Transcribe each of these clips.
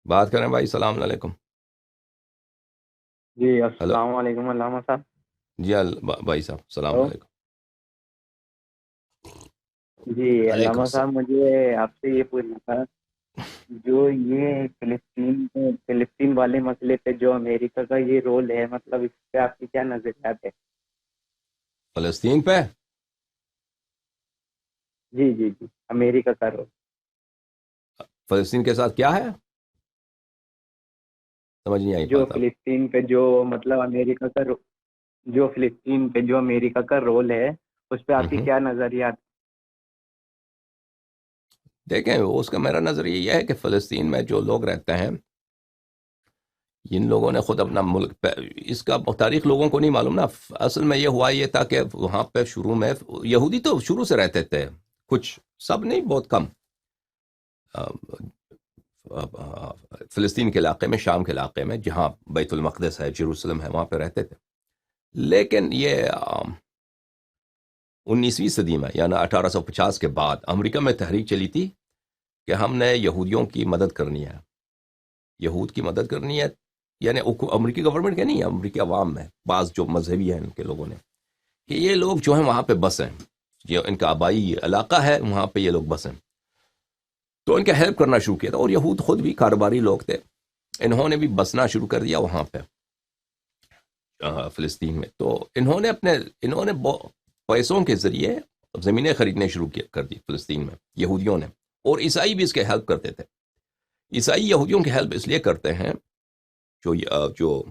بات کریں بھائی، السلام علیکم. جی ہلو. السلام علیکم علامہ صاحب. جی بھائی صاحب السلام ہلو. علیکم. جی علیکم علامہ صاحب، السلام. مجھے آپ سے یہ پوچھنا تھا، جو یہ فلسطین والے مسئلے پہ جو امریکہ کا یہ رول ہے، مطلب اس پہ آپ کی کیا نظریات ہے؟ فلسطین پہ جی جی جی، امریکہ کا رول. فلسطین کے ساتھ کیا ہے؟ سمجھ نہیں آئی جو بات آپ. فلسطین پہ جو مطلب امریکہ کا جو فلسطین پہ جو امریکہ کا رول ہے، اس پہ آپ کی ہوں. کیا نظریات؟ دیکھیں، اس کا میرا نظریہ یہ ہے کہ فلسطین میں جو لوگ رہتے ہیں، ان لوگوں نے خود اپنا ملک پہ، اس کا تاریخ لوگوں کو نہیں معلوم نا. اصل میں یہ ہوا یہ تھا کہ وہاں پہ شروع میں یہودی تو شروع سے رہتے تھے، کچھ، سب نہیں، بہت کم. فلسطین کے علاقے میں، شام کے علاقے میں، جہاں بیت المقدس ہے، جیروسلم ہے، وہاں پہ رہتے تھے. لیکن یہ 19ویں صدی میں، یعنی 1850 کے بعد امریکہ میں تحریک چلی تھی کہ ہم نے یہودیوں کی مدد کرنی ہے. یہود کی مدد کرنی ہے، یعنی امریکی گورنمنٹ کے نہیں، امریکی عوام میں بعض جو مذہبی ہیں ان کے لوگوں نے، کہ یہ لوگ جو ہیں وہاں پہ بسیں، یہ ان کا آبائی علاقہ ہے، وہاں پہ یہ لوگ بسیں. تو ان کا ہیلپ کرنا شروع کیا تھا، اور یہود خود بھی کاروباری لوگ تھے، انہوں نے بھی بسنا شروع کر دیا وہاں پہ فلسطین میں. تو انہوں نے پیسوں کے ذریعے زمینیں خریدنے شروع کر دی فلسطین میں، یہودیوں نے. اور عیسائی بھی اس کے ہیلپ کرتے تھے. عیسائی یہودیوں کی ہیلپ اس لیے کرتے ہیں، جو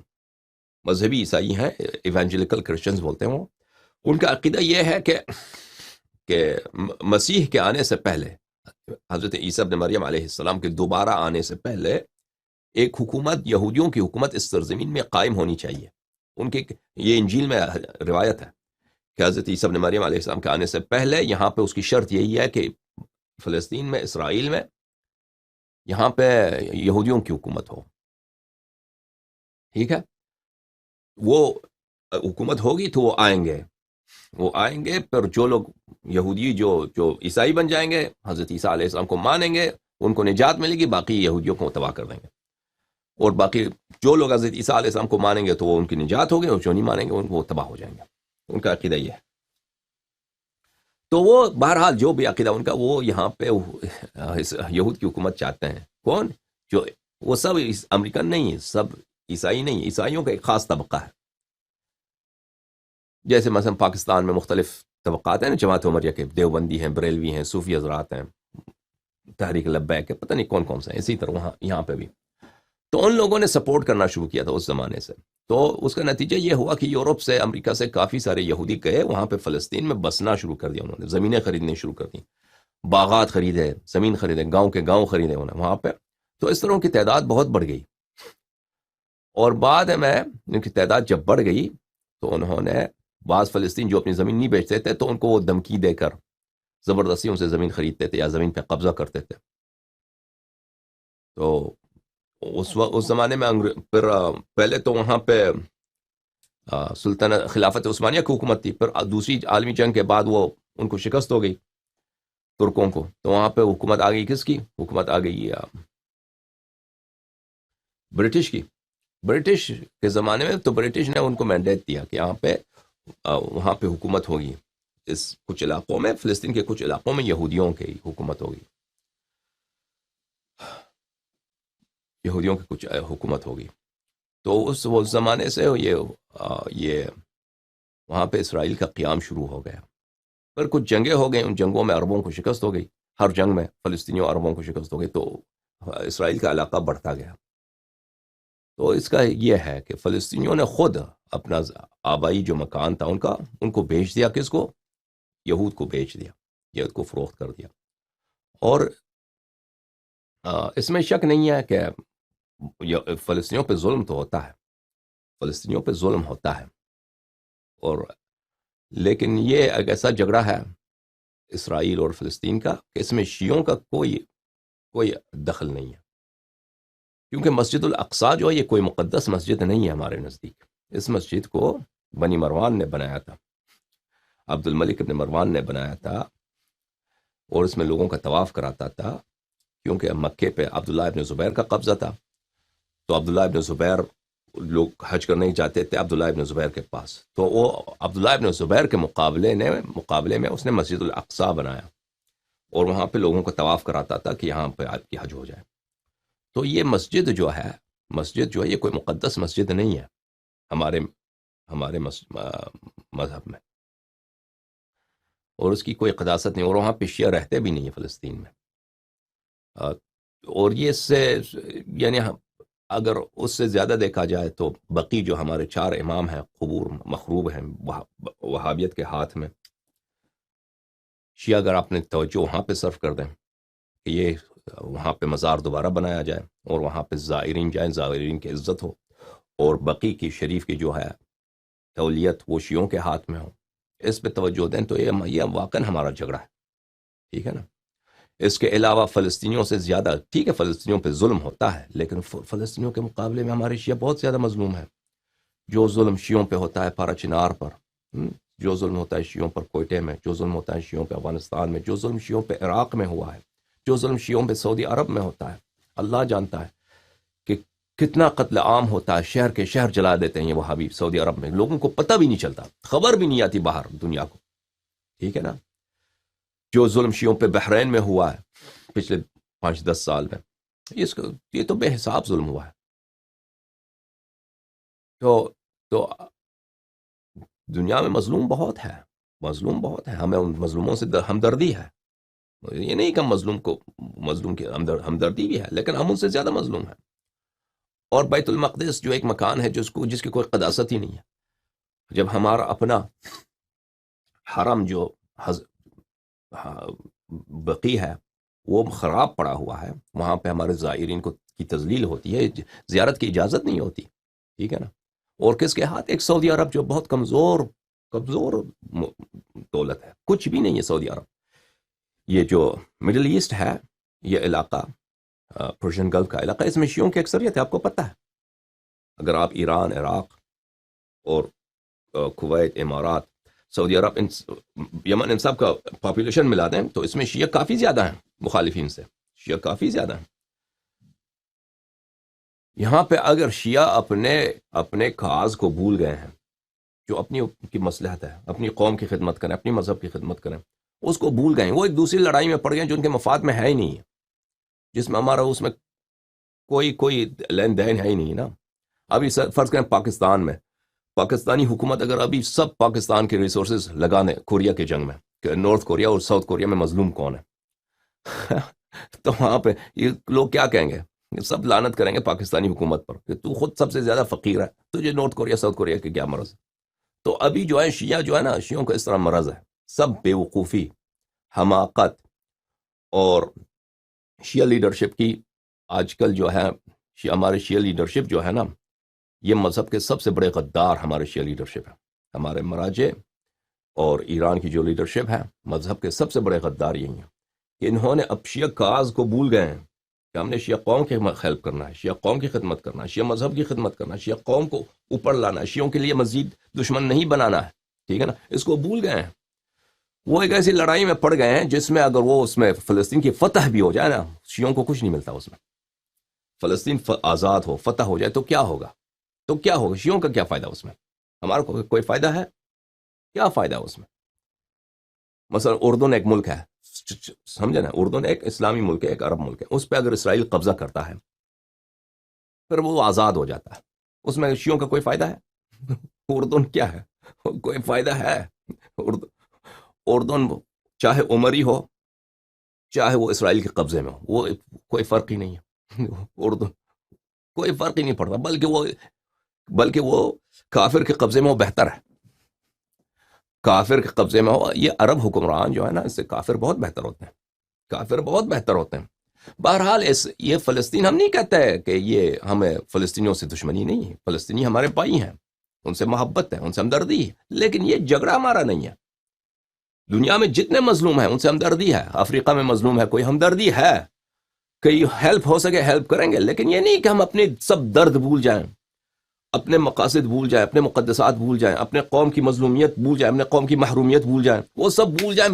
مذہبی عیسائی ہیں، ایوانجیلیکل کرسچنز بولتے ہیں وہ، ان کا عقیدہ یہ ہے کہ مسیح کے آنے سے پہلے، حضرت عیسیٰ ابن مریم علیہ السلام کے دوبارہ آنے سے پہلے، ایک حکومت، یہودیوں کی حکومت اس سرزمین میں قائم ہونی چاہیے. ان کے یہ انجیل میں روایت ہے کہ حضرت عیسیٰ ابن مریم علیہ السلام کے آنے سے پہلے یہاں پہ اس کی شرط یہی ہے کہ فلسطین میں، اسرائیل میں، یہاں پہ یہودیوں کی حکومت ہو. ٹھیک ہے، وہ حکومت ہوگی تو وہ آئیں گے پر جو لوگ یہودی، جو عیسائی بن جائیں گے، حضرت عیسیٰ علیہ السلام کو مانیں گے، ان کو نجات ملے گی، باقی یہودیوں کو تباہ کر دیں گے. اور باقی جو لوگ حضرت عیسیٰ علیہ السلام کو مانیں گے تو وہ ان کی نجات ہوگی، اور جو نہیں مانیں گے ان کو وہ تباہ ہو جائیں گے. ان کا عقیدہ یہ ہے. تو وہ بہرحال جو بھی عقیدہ ان کا، وہ یہاں پہ یہود کی حکومت چاہتے ہیں. کون؟ جو وہ سب امریکن نہیں ہے، سب عیسائی نہیں ہے، عیسائیوں کا ایک خاص طبقہ ہے. جیسے مثلا پاکستان میں مختلف طبقات ہیں نا، جماعت عمریہ کے، دیوبندی ہیں، بریلوی ہیں، صوفی حضرات ہیں، تحریک لبیک ہے، پتہ نہیں کون کون سے ہیں. اسی طرح یہاں پہ بھی تو ان لوگوں نے سپورٹ کرنا شروع کیا تھا اس زمانے سے. تو اس کا نتیجہ یہ ہوا کہ یورپ سے، امریکہ سے کافی سارے یہودی گئے وہاں پہ، فلسطین میں بسنا شروع کر دیا. انہوں نے زمینیں خریدنے شروع کر دی، باغات خریدے، زمین خریدے، گاؤں کے گاؤں خریدے انہوں نے وہاں پہ. تو اس طرح کی تعداد بہت بڑھ گئی. اور بعد میں ان کی تعداد جب بڑھ گئی تو انہوں نے بعض فلسطین جو اپنی زمین نہیں بیچتے تھے تو ان کو وہ دھمکی دے کر زبردستی ان سے زمین خریدتے تھے یا زمین پہ قبضہ کرتے تھے. تو اس زمانے میں پھر پہلے تو وہاں پہ سلطنت خلافت عثمانیہ کی حکومت تھی. پھر دوسری عالمی جنگ کے بعد وہ ان کو شکست ہو گئی ترکوں کو. تو وہاں پہ حکومت آ گئی، کس کی حکومت آ گئی؟ برٹش کی. برٹش کے زمانے میں تو برٹش نے ان کو مینڈیٹ دیا کہ یہاں پہ وہاں پہ حکومت ہوگی، اس کچھ علاقوں میں، فلسطین کے کچھ علاقوں میں یہودیوں کی حکومت ہوگی، یہودیوں کی کچھ حکومت ہوگی. تو اس زمانے سے یہ وہاں پہ اسرائیل کا قیام شروع ہو گیا. پر کچھ جنگیں ہو گئی، ان جنگوں میں عربوں کو شکست ہو گئی. ہر جنگ میں فلسطینیوں عربوں کو شکست ہو گئی، تو اسرائیل کا علاقہ بڑھتا گیا. تو اس کا یہ ہے کہ فلسطینیوں نے خود اپنا آبائی جو مکان تھا ان کو بیچ دیا. کس کو؟ یہود کو بیچ دیا، یہود کو فروخت کر دیا. اور اس میں شک نہیں ہے کہ فلسطینیوں پہ ظلم تو ہوتا ہے، فلسطینیوں پہ ظلم ہوتا ہے. اور لیکن یہ ایک ایسا جھگڑا ہے اسرائیل اور فلسطین کا کہ اس میں شیعوں کا کوئی دخل نہیں ہے. کیونکہ مسجد الاقصی جو ہے، یہ کوئی مقدس مسجد نہیں ہے ہمارے نزدیک. اس مسجد کو بنی مروان نے بنایا تھا، عبد الملک ابن مروان نے بنایا تھا، اور اس میں لوگوں کا طواف کراتا تھا. کیونکہ مکے پہ عبداللہ ابن زبیر کا قبضہ تھا، تو عبداللہ ابن زبیر لوگ حج کرنے نہیں جاتے تھے عبداللہ ابن زبیر کے پاس، تو وہ عبداللہ ابن زبیر کے مقابلے میں اس نے مسجد الاقصی بنایا اور وہاں پہ لوگوں کو طواف کراتا تھا کہ یہاں پہ آپ کی حج ہو جائے۔ تو یہ مسجد جو ہے یہ کوئی مقدس مسجد نہیں ہے ہمارے مذہب میں، اور اس کی کوئی قداست نہیں، اور وہاں پہ شیعہ رہتے بھی نہیں ہیں فلسطین میں۔ اور یہ اس سے یعنی اگر اس سے زیادہ دیکھا جائے تو بقی جو ہمارے 4 امام ہیں قبور مخروب ہیں وہابیت کے ہاتھ میں۔ شیعہ اگر اپنے توجہ وہاں پہ صرف کر دیں کہ یہ وہاں پہ مزار دوبارہ بنایا جائے اور وہاں پہ زائرین جائیں، زائرین کی عزت ہو، اور بقی کی شریف کی جو ہے تولیت وہ شیعوں کے ہاتھ میں ہو، اس پہ توجہ دیں تو یہ واقعاً ہمارا جھگڑا ہے، ٹھیک ہے نا۔ اس کے علاوہ فلسطینیوں سے زیادہ، ٹھیک ہے فلسطینیوں پہ ظلم ہوتا ہے، لیکن فلسطینیوں کے مقابلے میں ہمارے شیعہ بہت زیادہ مظلوم ہیں۔ جو ظلم شیعوں پہ ہوتا ہے پارا چنار پر، جو ظلم ہوتا ہے شیعوں پر کوئٹے میں، جو ظلم ہوتا ہے شیعوں پہ افغانستان میں، جو ظلم شیعوں پہ عراق میں ہوا ہے، جو ظلم شیعوں پہ سعودی عرب میں ہوتا ہے، اللہ جانتا ہے کہ کتنا قتل عام ہوتا ہے، شہر کے شہر جلا دیتے ہیں یہ وہابی سعودی عرب میں، لوگوں کو پتہ بھی نہیں چلتا، خبر بھی نہیں آتی باہر دنیا کو، ٹھیک ہے نا۔ جو ظلم شیعوں پہ بحرین میں ہوا ہے پچھلے 5-10 سال میں، یہ تو بے حساب ظلم ہوا ہے۔ تو دنیا میں مظلوم بہت ہے، ہمیں ان مظلوموں سے ہمدردی ہے، یہ نہیں کہ مظلوم کی ہمدردی بھی ہے، لیکن ہم ان سے زیادہ مظلوم ہیں۔ اور بیت المقدس جو ایک مکان ہے جس کی کوئی قداست ہی نہیں ہے، جب ہمارا اپنا حرم جو بقی ہے وہ خراب پڑا ہوا ہے، وہاں پہ ہمارے زائرین کی تذلیل ہوتی ہے، زیارت کی اجازت نہیں ہوتی، ٹھیک ہے نا۔ اور کس کے ہاتھ؟ ایک سعودی عرب جو بہت کمزور دولت ہے، کچھ بھی نہیں ہے سعودی عرب۔ یہ جو مڈل ایسٹ ہے، یہ علاقہ پرشین گلف کا علاقہ، اس میں شیعوں کی اکثریت ہے، آپ کو پتہ ہے۔ اگر آپ ایران، عراق اور کویت، امارات، سعودی عرب، یمن، ان سب کا پاپولیشن ملا دیں تو اس میں شیعہ کافی زیادہ ہیں، مخالفین سے شیعہ کافی زیادہ ہیں۔ یہاں پہ اگر شیعہ اپنے کاز کو بھول گئے ہیں، جو اپنی کی مصلحت ہے، اپنی قوم کی خدمت کریں، اپنی مذہب کی خدمت کریں، اس کو بھول گئے ہیں، وہ ایک دوسری لڑائی میں پڑ گئے جو ان کے مفاد میں ہے ہی نہیں ہے، جس میں ہمارا اس میں کوئی لین دین ہے ہی نہیں نا۔ ابھی فرض کریں پاکستان میں، پاکستانی حکومت اگر ابھی سب پاکستان کے ریسورسز لگا دیں کوریا کے جنگ میں، کہ نارتھ کوریا اور ساؤتھ کوریا میں مظلوم کون ہے تو وہاں پہ یہ لوگ کیا کہیں گے؟ سب لعنت کریں گے پاکستانی حکومت پر کہ تو خود سب سے زیادہ فقیر ہے، تجھے نارتھ کوریا ساؤتھ کوریا کے کیا مرض ہے۔ تو ابھی جو ہے شیعہ جو ہے نا، شیعوں کا اس طرح مرض ہے، سب بے وقوفی، حماقت، اور شیعہ لیڈرشپ کی آج کل جو ہے ہمارے شیعہ لیڈرشپ جو ہے نا، یہ مذہب کے سب سے بڑے غدار ہمارے شیعہ لیڈرشپ ہے، ہمارے مراجع اور ایران کی جو لیڈرشپ ہے، مذہب کے سب سے بڑے غدار یہی ہیں کہ انہوں نے اب شیعہ کاز کو بھول گئے ہیں کہ ہم نے شیعہ قوم کی ہیلپ کرنا ہے، شیعہ قوم کی خدمت کرنا ہے، شیعہ مذہب کی خدمت کرنا ہے، شیعہ قوم کو اوپر لانا ہے، شیعوں کے لیے مزید دشمن نہیں بنانا ہے، ٹھیک ہے نا۔ اس کو بھول گئے ہیں، وہ ایک ایسی لڑائی میں پڑ گئے ہیں جس میں اگر وہ اس میں فلسطین کی فتح بھی ہو جائے نا، شیعوں کو کچھ نہیں ملتا اس میں۔ فلسطین آزاد ہو، فتح ہو جائے تو کیا ہوگا؟ شیعوں کا کیا فائدہ اس میں؟ ہمارا کوئی فائدہ ہے؟ کیا فائدہ اس میں؟ مثلا اردن ایک ملک ہے، سمجھے نا، اردن ایک اسلامی ملک ہے، ایک عرب ملک ہے، اس پہ اگر اسرائیل قبضہ کرتا ہے پھر وہ آزاد ہو جاتا ہے، اس میں شیعوں کا کوئی فائدہ ہے؟ اردن کیا ہے؟ کوئی فائدہ ہے؟ اردن چاہے عمری ہو چاہے وہ اسرائیل کے قبضے میں ہو، وہ کوئی فرق ہی نہیں ہے، اردن کوئی فرق ہی نہیں پڑتا، بلکہ وہ کافر کے قبضے میں وہ بہتر ہے، کافر کے قبضے میں ہو۔ یہ عرب حکمران جو ہے نا، اس سے کافر بہت بہتر ہوتے ہیں، بہرحال یہ فلسطین، ہم نہیں کہتے کہ یہ ہمیں فلسطینیوں سے دشمنی نہیں ہے، فلسطینی ہمارے بھائی ہیں، ان سے محبت ہے، ان سے ہمدردی ہے، لیکن یہ جھگڑا ہمارا نہیں ہے۔ دنیا میں جتنے مظلوم ہیں ان سے ہمدردی ہے، افریقہ میں مظلوم ہے کوئی ہمدردی ہے، کئی ہیلپ ہو سکے ہیلپ کریں گے، لیکن یہ نہیں کہ ہم اپنے سب درد بھول جائیں، اپنے مقاصد بھول جائیں، اپنے مقدسات بھول جائیں، اپنے قوم کی مظلومیت بھول جائیں، اپنے قوم کی محرومیت بھول جائیں، وہ سب بھول جائیں،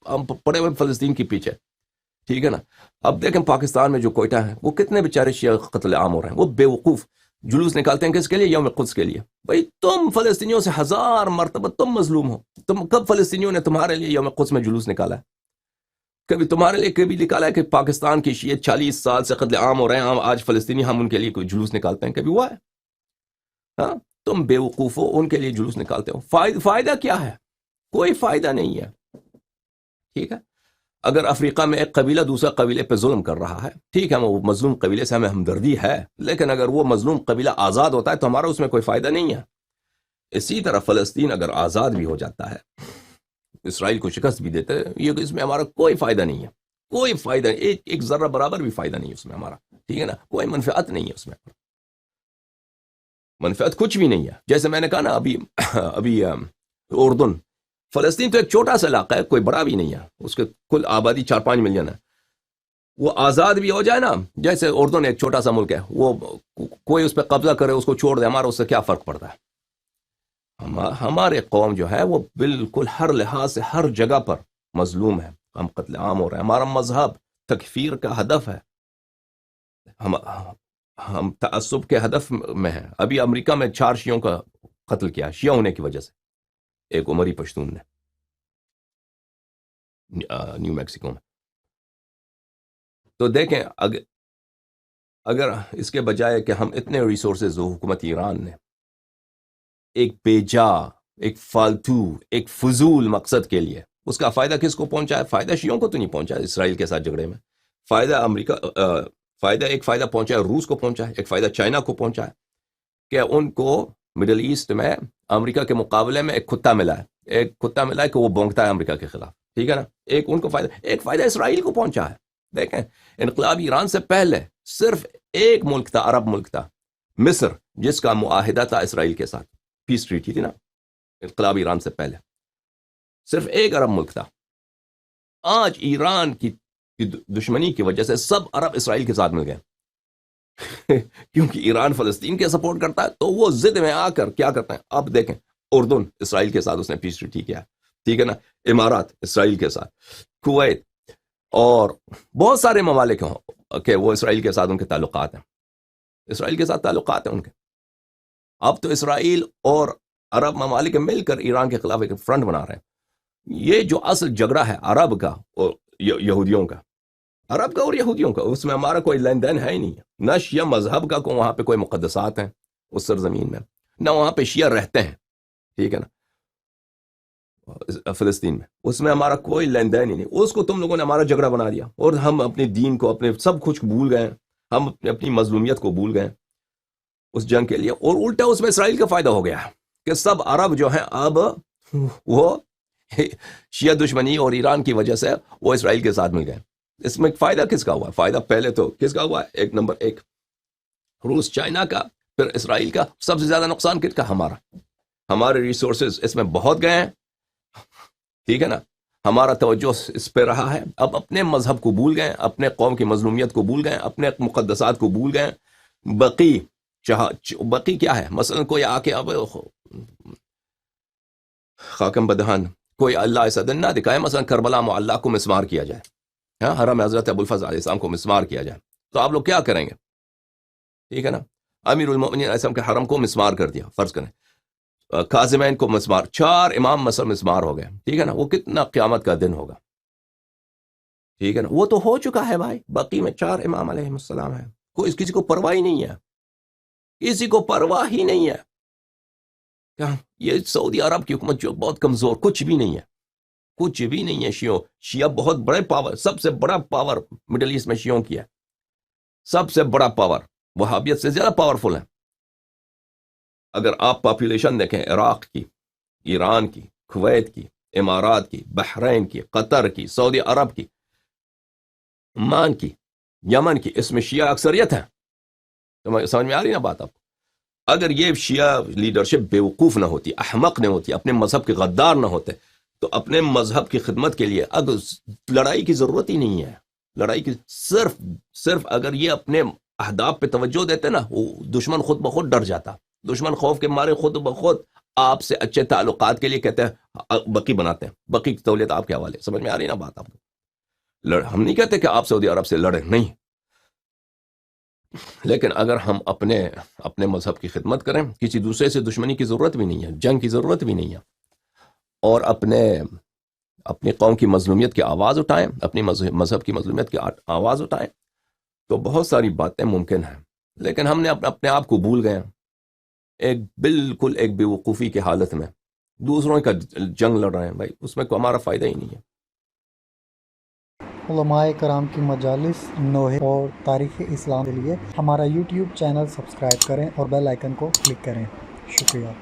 ہم پڑے ہوئے فلسطین کے پیچھے، ٹھیک ہے نا. اب دیکھیں پاکستان میں جو کوئٹہ ہے وہ کتنے بیچارے شیعہ قتل عام ہو رہے ہیں. وہ بے وقوف جلوس نکالتے ہیں کس کے لیے؟ یوم قدس کے لیے. بھائی تم فلسطینیوں سے 1000 مرتبہ تم مظلوم ہو. تم کب فلسطینیوں نے تمہارے لیے یوم قدس میں جلوس نکالا ہے؟ کبھی تمہارے لیے کبھی نکالا ہے کہ پاکستان کی شیعہ 40 سال سے قتل عام ہو رہے ہیں، آج فلسطینی ہم ان کے لیے کوئی جلوس نکالتے ہیں؟ کبھی ہوا ہے؟ ہاں، تم بے وقوف ہو، ان کے لیے جلوس نکالتے ہو. فائدہ کیا ہے؟ کوئی فائدہ نہیں ہے. ٹھیک ہے، اگر افریقہ میں ایک قبیلہ دوسرا قبیلے پہ ظلم کر رہا ہے، ٹھیک ہے، وہ مظلوم قبیلے سے ہمیں ہمدردی ہے، لیکن اگر وہ مظلوم قبیلہ آزاد ہوتا ہے تو ہمارا اس میں کوئی فائدہ نہیں ہے. اسی طرح فلسطین اگر آزاد بھی ہو جاتا ہے، اسرائیل کو شکست بھی دیتے ہیں، یہ اس میں ہمارا کوئی فائدہ نہیں ہے. کوئی فائدہ نہیں، ایک ذرہ برابر بھی فائدہ نہیں اس میں ہمارا. ٹھیک ہے نا، کوئی منفعت نہیں ہے اس میں، منفعت کچھ بھی نہیں ہے. جیسے میں نے کہا نا ابھی اردن، فلسطین تو ایک چھوٹا سا علاقہ ہے، کوئی بڑا بھی نہیں ہے، اس کے کل آبادی 4-5 ملین ہے. وہ آزاد بھی ہو جائے نا، جیسے اردن ایک چھوٹا سا ملک ہے، وہ کوئی اس پہ قبضہ کرے اس کو چھوڑ دے، ہمارا اس سے کیا فرق پڑتا ہے؟ ہمارے قوم جو ہے وہ بالکل ہر لحاظ سے ہر جگہ پر مظلوم ہے. ہم قتل عام ہو رہے ہیں. ہمارا مذہب تکفیر کا ہدف ہے، ہم تعصب کے ہدف میں ہیں. ابھی امریکہ میں 4 شیعوں کا قتل کیا شیعہ ہونے کی وجہ سے، ایک عمری پشتون نے نیو میکسیکو میں. تو دیکھیں اگر اس کے بجائے کہ ہم اتنے ریسورسز ہو حکومت ایران نے ایک بیجا، ایک فالتو، ایک فضول مقصد کے لیے، اس کا فائدہ کس کو پہنچا ہے؟ فائدہ شیعوں کو تو نہیں پہنچا اسرائیل کے ساتھ جھگڑے میں. ایک فائدہ پہنچا ہے روس کو پہنچا ہے، ایک فائدہ چائنا کو پہنچا ہے کہ ان کو مڈل ایسٹ میں امریکہ کے مقابلے میں ایک کتا ملا ہے کہ وہ بونکتا ہے امریکہ کے خلاف. ٹھیک ہے نا، ایک فائدہ اسرائیل کو پہنچا ہے. دیکھیں انقلاب ایران سے پہلے صرف ایک ملک تھا، عرب ملک تھا، مصر، جس کا معاہدہ تھا اسرائیل کے ساتھ، پیس ٹریٹی تھی نا. انقلاب ایران سے پہلے صرف ایک عرب ملک تھا. آج ایران کی دشمنی کی وجہ سے سب عرب اسرائیل کے ساتھ مل گئے کیونکہ ایران فلسطین کے سپورٹ کرتا ہے، تو وہ ضد میں آ کر کیا کرتا ہے. اب دیکھیں اردن اسرائیل کے ساتھ اس نے پیس ٹریٹی کیا، ٹھیک ہے نا. امارات اسرائیل کے ساتھ، کویت اور بہت سارے ممالک ہیں کہ وہ اسرائیل کے ساتھ ان کے تعلقات ہیں، اسرائیل کے ساتھ تعلقات ہیں ان کے. اب تو اسرائیل اور عرب ممالک مل کر ایران کے خلاف ایک فرنٹ بنا رہے ہیں. یہ جو اصل جھگڑا ہے عرب کا اور یہودیوں کا، عرب کا اور یہودیوں کا، اس میں ہمارا کوئی لین دین ہے ہی نہیں. نہ شیعہ مذہب کا وہاں پہ کوئی مقدسات ہیں اس سرزمین میں، نہ وہاں پہ شیعہ رہتے ہیں. ٹھیک ہے نا، فلسطین میں اس میں ہمارا کوئی لین دین ہی نہیں. اس کو تم لوگوں نے ہمارا جھگڑا بنا دیا، اور ہم اپنے دین کو، اپنے سب کچھ بھول گئے، ہم اپنی مظلومیت کو بھول گئے اس جنگ کے لیے. اور الٹا اس میں اسرائیل کا فائدہ ہو گیا کہ سب عرب جو ہیں اب وہ شیعہ دشمنی اور ایران کی وجہ سے وہ اسرائیل کے ساتھ مل گئے. اس میں فائدہ کس کا ہوا؟ فائدہ پہلے تو کس کا ہوا؟ نمبر 1 روس چائنا کا، پھر اسرائیل کا. سب سے زیادہ نقصان کس کا؟ ہمارا. ہمارے ریسورسز اس میں بہت گئے ہیں. ٹھیک ہے نا، ہمارا توجہ اس پہ رہا ہے. اب اپنے مذہب کو بھول گئے، اپنے قوم کی مظلومیت کو بھول گئے، اپنے مقدسات کو بھول گئے. بقی کیا ہے؟ مثلا کوئی آ کے اب خاکم بدہن کوئی اللہ ایسا دن نہ دکھائے، مثلا کربلا معلیٰ کو مسمار کیا جائے، حرم حضرت ابوالفضل علیہ السلام کو مسمار کیا جائے، تو آپ لوگ کیا کریں گے؟ ٹھیک ہے نا، امیر المؤمنین علیہ السلام کے حرم کو مسمار کر دیا، فرض کریں کاظمین کو مسمار، 4 امام مثلا مسمار ہو گئے. ٹھیک ہے نا، وہ کتنا قیامت کا دن ہوگا. ٹھیک ہے نا، وہ تو ہو چکا ہے بھائی. بقی میں 4 امام علیہ السلام ہے، کسی کو پرواہ ہی نہیں ہے، کسی کو پرواہ ہی نہیں ہے. یہ سعودی عرب کی حکومت جو بہت کمزور، کچھ بھی نہیں ہے، کچھ بھی نہیں ہے. شیعہ بہت بڑے پاور، سب سے بڑا پاور مڈل ایسٹ میں شیعوں کی ہے، سب سے بڑا پاور، وہابیت سے زیادہ پاورفل ہے. اگر آپ پاپولیشن دیکھیں عراق کی، ایران کی، کویت کی، امارات کی، بحرین کی، قطر کی، سعودی عرب کی، عمان کی، یمن کی، اس میں شیعہ اکثریت ہے. سمجھ میں آ رہی نا بات آپ کو؟ اگر یہ شیعہ لیڈرشپ بیوقوف نہ ہوتی، احمق نہ ہوتی، اپنے مذہب کے غدار نہ ہوتے، تو اپنے مذہب کی خدمت کے لیے اگر لڑائی کی ضرورت ہی نہیں ہے. لڑائی کی صرف اگر یہ اپنے اہداف پہ توجہ دیتے نا، وہ دشمن خود بخود ڈر جاتا. دشمن خوف کے مارے خود بخود آپ سے اچھے تعلقات کے لیے کہتے ہیں بقی بناتے ہیں، بقی کی تولیت آپ کے حوالے. سمجھ میں آ رہی نا بات آپ کو؟ ہم نہیں کہتے کہ آپ سعودی عرب سے لڑیں، نہیں، لیکن اگر ہم اپنے مذہب کی خدمت کریں، کسی دوسرے سے دشمنی کی ضرورت بھی نہیں ہے، جنگ کی ضرورت بھی نہیں ہے، اور اپنی قوم کی مظلومیت کی آواز اٹھائیں، اپنی مذہب کی مظلومیت کی آواز اٹھائیں، تو بہت ساری باتیں ممکن ہیں. لیکن ہم نے اپنے آپ کو بھول گئے ہیں، بالکل ایک بے وقوفی کی حالت میں دوسروں کا جنگ لڑ رہے ہیں. بھائی اس میں کوئی ہمارا فائدہ ہی نہیں ہے. علماء کرام کی مجالس نوحے اور تاریخ اسلام کے لیے ہمارا یوٹیوب چینل سبسکرائب کریں اور بیل آئیکن کو کلک کریں. شکریہ.